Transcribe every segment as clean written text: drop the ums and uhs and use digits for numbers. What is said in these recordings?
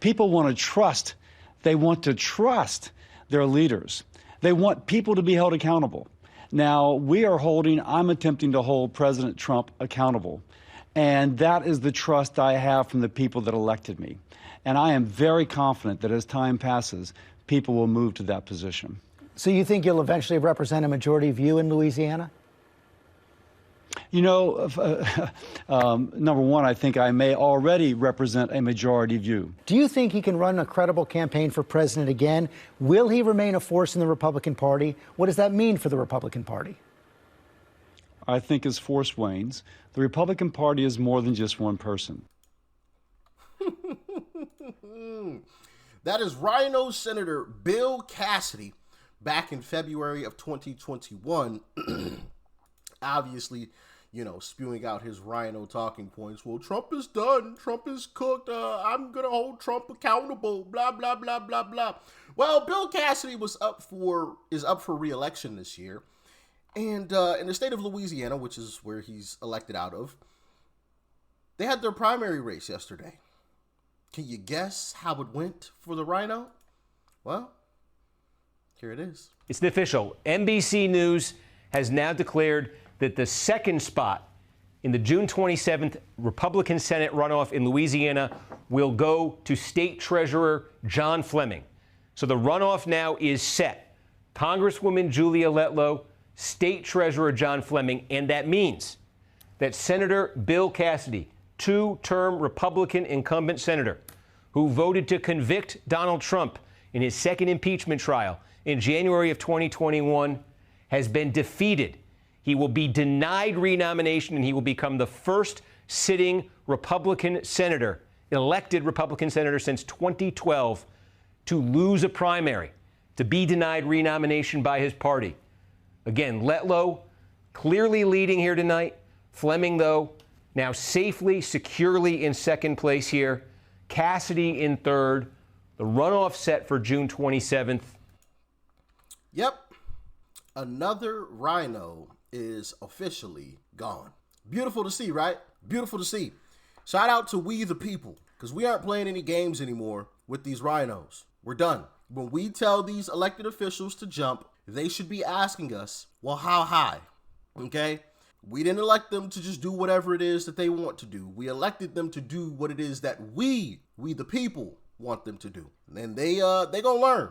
People want to trust. They want to trust their leaders. They want people to be held accountable. Now, I'm attempting to hold President Trump accountable. And that is the trust I have from the people that elected me. And I am very confident that as time passes, people will move to that position. So you think you'll eventually represent a majority view in Louisiana? You know, number one, I think I may already represent a majority view. Do you think he can run a credible campaign for president again? Will he remain a force in the Republican Party? What does that mean for the Republican Party? I think as force wanes, the Republican Party is more than just one person. That is RINO Senator Bill Cassidy back in February of 2021. Obviously, you know, spewing out his RINO talking points. Well, Trump is done. Trump is cooked. I'm going to hold Trump accountable. Blah, blah, blah, blah, blah. Well, Bill Cassidy is up for re-election this year. And in the state of Louisiana, which is where he's elected out of, they had their primary race yesterday. Can you guess how it went for the RINO? Well, here it is. It's official. NBC News has now declared that the second spot in the June 27th Republican Senate runoff in Louisiana will go to State Treasurer John Fleming. So the runoff now is set. Congresswoman Julia Letlow, State Treasurer John Fleming, and that means that Senator Bill Cassidy, two-term Republican incumbent senator who voted to convict Donald Trump in his second impeachment trial in January of 2021, has been defeated. He will be denied renomination, and he will become the first sitting Republican senator, elected Republican senator since 2012, to lose a primary, to be denied renomination by his party. Again, Letlow clearly leading here tonight. Fleming, though, now safely, securely in second place here. Cassidy in third. The runoff set for June 27th. Yep. Another RINO is officially gone. Beautiful to see, right? Beautiful to see. Shout out to we the people, because we aren't playing any games anymore with these RINOs. We're done. When we tell these elected officials to jump, they should be asking us, well, how high? Okay? We didn't elect them to just do whatever it is that they want to do. We elected them to do what it is that we the people, want them to do. And they gonna learn.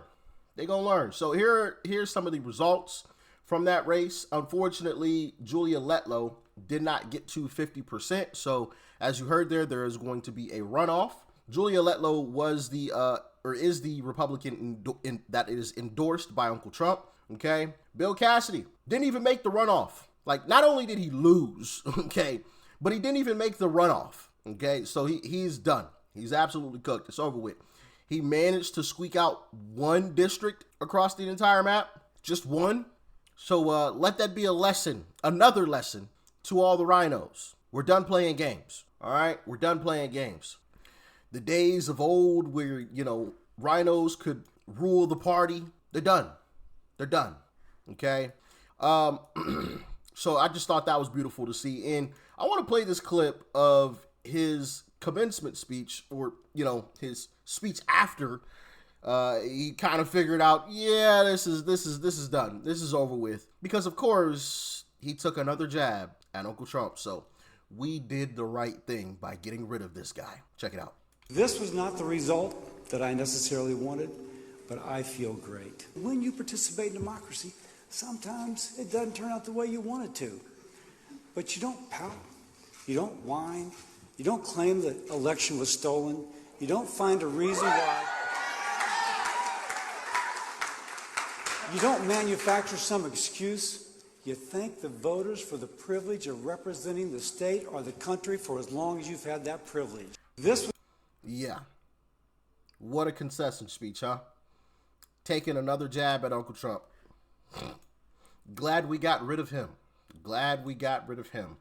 They gonna learn. So here's some of the results from that race. Unfortunately, Julia Letlow did not get to 50%. So as you heard there is going to be a runoff. Julia Letlow was is the Republican that is endorsed by Uncle Trump. Okay. Bill Cassidy didn't even make the runoff. Like, not only did he lose, okay, but he didn't even make the runoff. Okay. So he's done. He's absolutely cooked. It's over with. He managed to squeak out one district across the entire map. Just one. So let that be a lesson, another lesson to all the RINOs. We're done playing games. All right. We're done playing games. The days of old where, you know, RINOs could rule the party, they're done. They're done. Okay. So I just thought that was beautiful to see. And I want to play this clip of his commencement speech, or, you know, his speech after he kind of figured out, yeah, this is done. This is over with. Because of course he took another jab at Uncle Trump. So we did the right thing by getting rid of this guy. Check it out. This was not the result that I necessarily wanted, but I feel great. When you participate in democracy, sometimes it doesn't turn out the way you want it to. But you don't pout. You don't whine. You don't claim the election was stolen. You don't find a reason why. You don't manufacture some excuse. You thank the voters for the privilege of representing the state or the country for as long as you've had that privilege. Yeah. What a concession speech, huh? Taking another jab at Uncle Trump. Glad we got rid of him. Glad we got rid of him.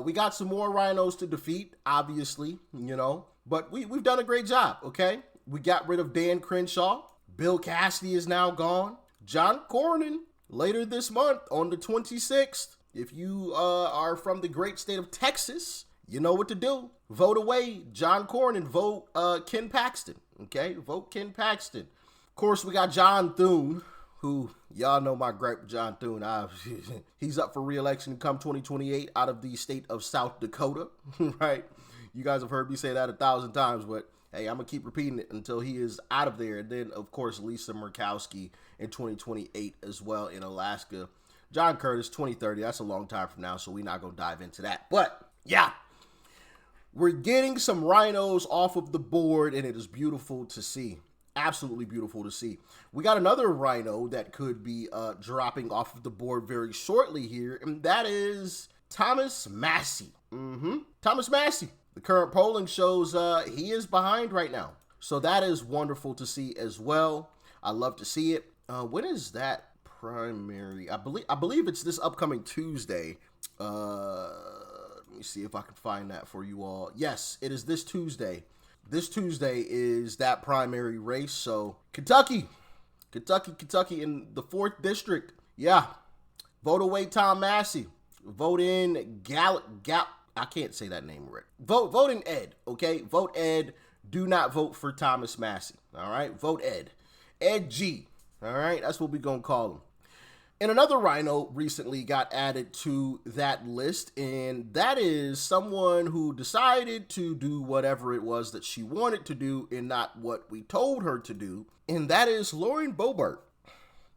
We got some more RINOs to defeat, obviously, you know, but we've done a great job, okay? We got rid of Dan Crenshaw. Bill Cassidy is now gone. John Cornyn, later this month on the 26th. If you are from the great state of Texas, you know what to do. Vote away John Cornyn, vote Ken Paxton, okay? Vote Ken Paxton. Of course, we got John Thune, who, y'all know my gripe with John Thune. He's up for re-election come 2028 out of the state of South Dakota, right? You guys have heard me say that 1,000 times, but hey, I'm going to keep repeating it until he is out of there. And then, of course, Lisa Murkowski in 2028 as well in Alaska. John Curtis, 2030. That's a long time from now, so we're not going to dive into that. But, yeah, we're getting some RINOs off of the board, and it is beautiful to see. Absolutely beautiful to see. We got another RINO that could be dropping off of the board very shortly here, and that is Thomas Massie. Thomas Massie. The current polling shows he is behind right now. So that is wonderful to see as well. I love to see it. When is that primary? I believe it's this upcoming Tuesday. Let me see if I can find that for you all. Yes, it is this Tuesday. This Tuesday is that primary race. So Kentucky in the 4th district. Yeah. Vote away Tom Massie. Vote in I can't say that name right. Vote in Ed, okay? Vote Ed. Do not vote for Thomas Massie, all right? Vote Ed. Ed G, all right? That's what we're going to call him. And another RINO recently got added to that list, and that is someone who decided to do whatever it was that she wanted to do and not what we told her to do, and that is Lauren Boebert.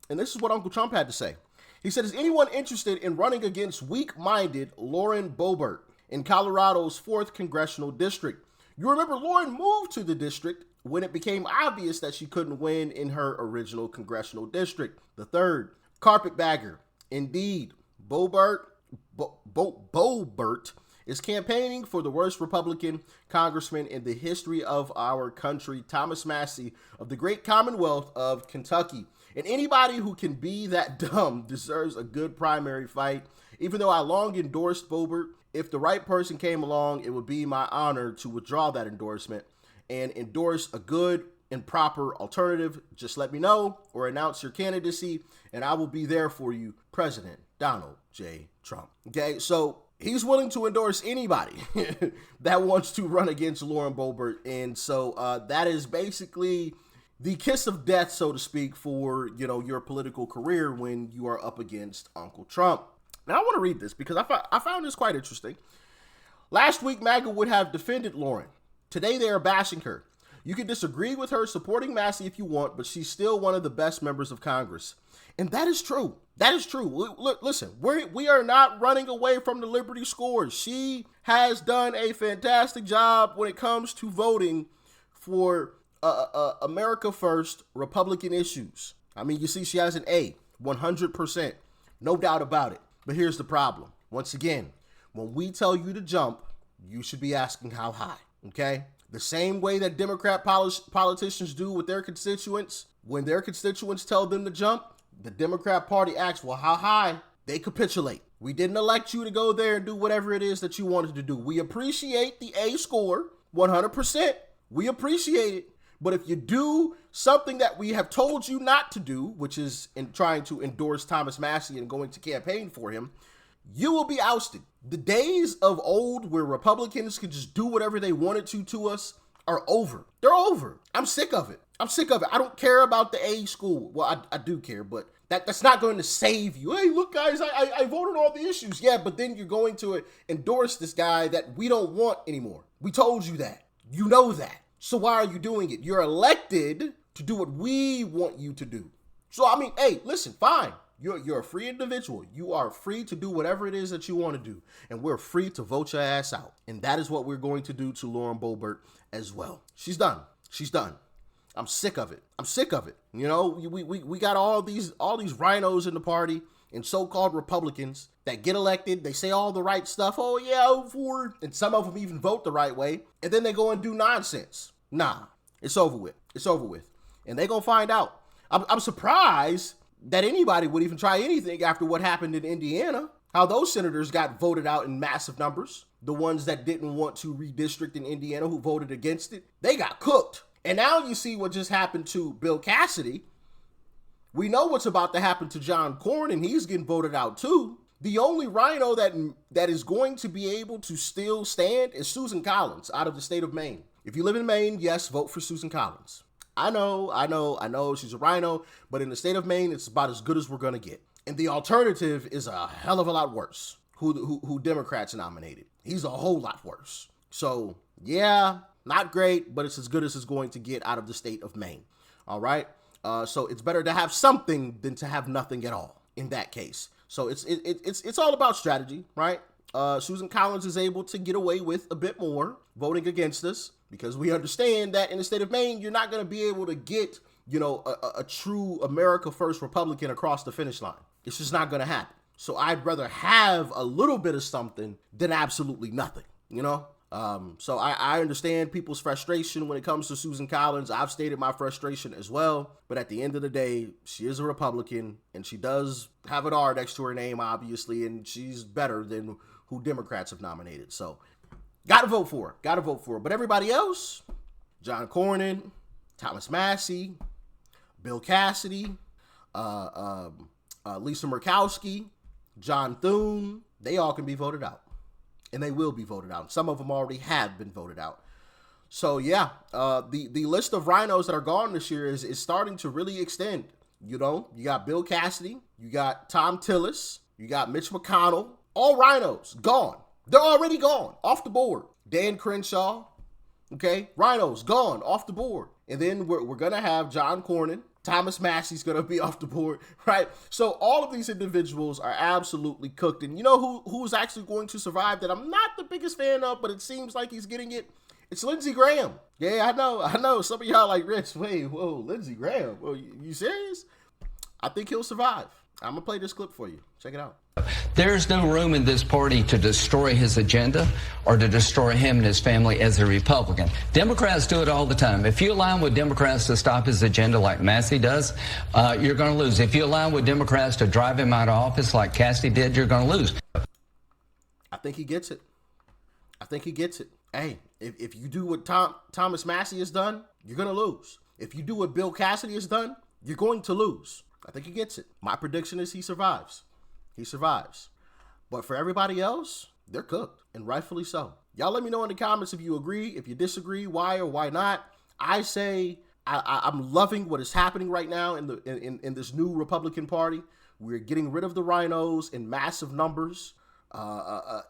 And this is what Uncle Trump had to say. He said, is anyone interested in running against weak-minded Lauren Boebert in Colorado's 4th congressional district? You remember Lauren moved to the district when it became obvious that she couldn't win in her original congressional district, the 3rd. Carpetbagger. Indeed, Boebert is campaigning for the worst Republican congressman in the history of our country, Thomas Massie of the great Commonwealth of Kentucky. And anybody who can be that dumb deserves a good primary fight. Even though I long endorsed Boebert, if the right person came along, it would be my honor to withdraw that endorsement and endorse a good and proper alternative. Just let me know or announce your candidacy, and I will be there for you, President Donald J. Trump. Okay, so he's willing to endorse anybody that wants to run against Lauren Boebert, and so that is basically the kiss of death, so to speak, for your political career when you are up against Uncle Trump. Now I want to read this because I found this quite interesting. Last week, MAGA would have defended Lauren. Today, they are bashing her. You can disagree with her supporting Massie if you want, but she's still one of the best members of Congress. And that is true. That is true. Look, listen, we are not running away from the Liberty scores. She has done a fantastic job when it comes to voting for America First Republican issues. I mean, you see, she has an A, 100%. No doubt about it. But here's the problem. Once again, when we tell you to jump, you should be asking how high, okay? The same way that Democrat politicians do with their constituents. When their constituents tell them to jump, the Democrat Party asks, well, how high? They capitulate. We didn't elect you to go there and do whatever it is that you wanted to do. We appreciate the A score, 100%. We appreciate it. But if you do something that we have told you not to do, which is in trying to endorse Thomas Massie and going to campaign for him, you will be ousted. The days of old where Republicans could just do whatever they wanted to us are over. They're over. I'm sick of it. I don't care about the A school. Well, I do care, but that's not going to save you. Hey, look, guys, I voted on all the issues. Yeah, but then you're going to endorse this guy that we don't want anymore. We told you that. You know that. So why are you doing it? You're elected to do what we want you to do. So, I mean, hey, listen, fine. You're a free individual. You are free to do whatever it is that you want to do. And we're free to vote your ass out. And that is what we're going to do to Lauren Boebert as well. She's done. She's done. I'm sick of it. I'm sick of it. You know, we got all these RINOs in the party and so-called Republicans that get elected. They say all the right stuff. Oh, yeah, for, and some of them even vote the right way. And then they go and do nonsense. Nah, it's over with. It's over with. And they're going to find out. I'm surprised that anybody would even try anything after what happened in Indiana. How those senators got voted out in massive numbers. The ones that didn't want to redistrict in Indiana who voted against it, they got cooked. And now you see what just happened to Bill Cassidy. We know what's about to happen to John Cornyn. He's getting voted out too. The only RINO that is going to be able to still stand is Susan Collins out of the state of Maine. If you live in Maine, yes, vote for Susan Collins. I know she's a RINO, but in the state of Maine, it's about as good as we're going to get. And the alternative is a hell of a lot worse, who Democrats nominated. He's a whole lot worse. So, yeah, not great, but it's as good as it's going to get out of the state of Maine. All right? So it's better to have something than to have nothing at all in that case. So it's all about strategy, right? Susan Collins is able to get away with a bit more voting against us because we understand that in the state of Maine, you're not going to be able to get, a true America First Republican across the finish line. It's just not going to happen. So I'd rather have a little bit of something than absolutely nothing, So I understand people's frustration when it comes to Susan Collins. I've stated my frustration as well. But at the end of the day, she is a Republican and she does have an R next to her name, obviously, and she's better than who Democrats have nominated. So got to vote for her. But everybody else, John Cornyn, Thomas Massie, Bill Cassidy, Lisa Murkowski, John Thune, they all can be voted out. And they will be voted out. Some of them already have been voted out. So yeah, the list of RINOs that are gone this year is starting to really extend. You got Bill Cassidy, you got Tom Tillis, you got Mitch McConnell, all RINOs gone. They're already gone, off the board. Dan Crenshaw, okay, RINOs gone, off the board. And then we're gonna have John Cornyn. Thomas Massie's going to be off the board, right? So all of these individuals are absolutely cooked. And you know who's actually going to survive that I'm not the biggest fan of, but it seems like he's getting it? It's Lindsey Graham. Yeah, I know. Some of y'all like, Rich, wait, whoa, Lindsey Graham. Well, you serious? I think he'll survive. I'm going to play this clip for you. Check it out. There's no room in this party to destroy his agenda or to destroy him and his family as a Republican. Democrats do it all the time. If you align with Democrats to stop his agenda like Massie does, you're going to lose. If you align with Democrats to drive him out of office like Cassidy did, you're going to lose. I think he gets it. Hey, if you do what Thomas Massie has done, you're going to lose. If you do what Bill Cassidy has done, you're going to lose. I think he gets it. My prediction is he survives. But for everybody else, they're cooked, and rightfully so. Y'all let me know in the comments if you agree, if you disagree, why or why not. I say I'm loving what is happening right now in this new Republican Party. We're getting rid of the RINOs in massive numbers.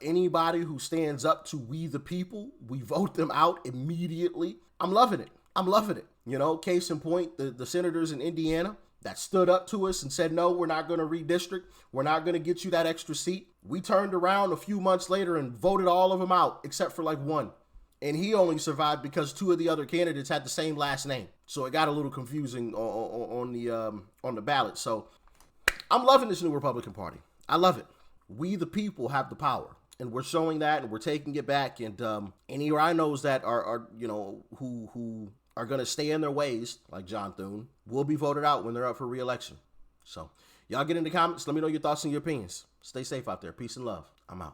Anybody who stands up to we the people, we vote them out immediately. I'm loving it. Case in point, the senators in Indiana that stood up to us and said, no, we're not going to redistrict. We're not going to get you that extra seat. We turned around a few months later and voted all of them out except for like one. And he only survived because two of the other candidates had the same last name. So it got a little confusing on the ballot. So I'm loving this new Republican Party. I love it. We the people have the power. And we're showing that and we're taking it back. And any RINOs that are who are going to stay in their ways, like John Thune, will be voted out when they're up for re-election. So y'all get in the comments. Let me know your thoughts and your opinions. Stay safe out there. Peace and love. I'm out.